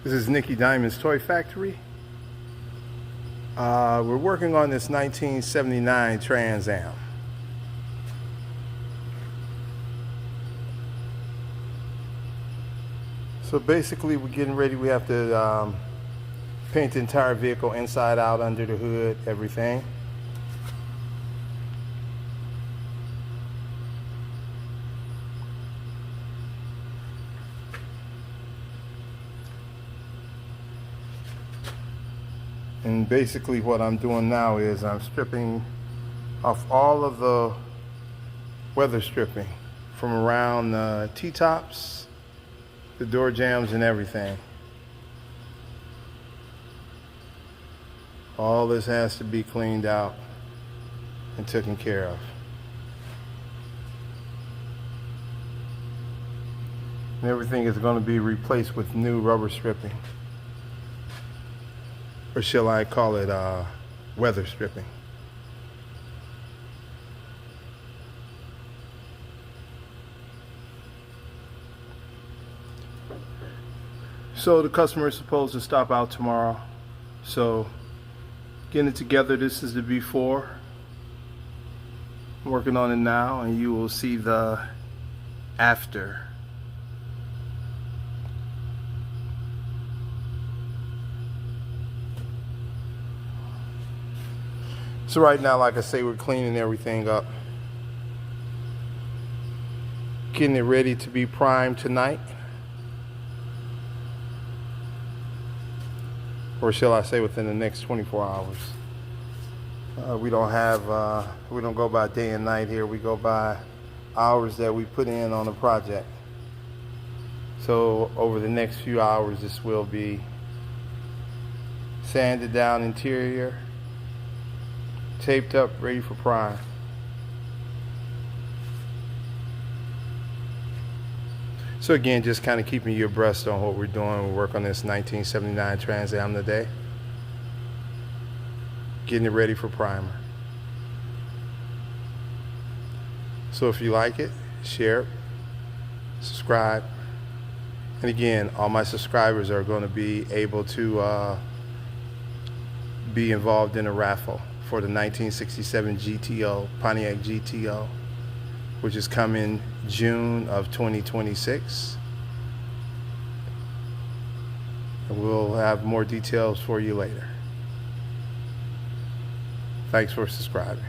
This is Nicky Diamond's Toy Factory. We're working on this 1979 Trans Am. So basically we're getting ready. We have to paint the entire vehicle inside out, under the hood, everything. And basically what I'm doing now is I'm stripping off all of the weather stripping from around the T-tops, the door jambs and everything. All this has to be cleaned out and taken care of. And everything is going to be replaced with new rubber stripping. Or shall I call it weather stripping. So the customer is supposed to stop out tomorrow. So getting it together, this is the before. I'm working on it now, and you will see the after. So right now, like I say, we're cleaning everything up, getting it ready to be primed tonight, or shall I say within the next 24 hours. We don't go by day and night here. We go by hours that we put in on the project. So over the next few hours, this will be sanded down interior, taped up, ready for prime. So again, just kind of keeping you abreast on what we're doing. We work on this 1979 Trans Am today, getting it ready for primer. So if you like it, share it, subscribe. And again, all my subscribers are going to be able to be involved in a raffle for the 1967 GTO, Pontiac GTO, which is coming June of 2026. And we'll have more details for you later. Thanks for subscribing.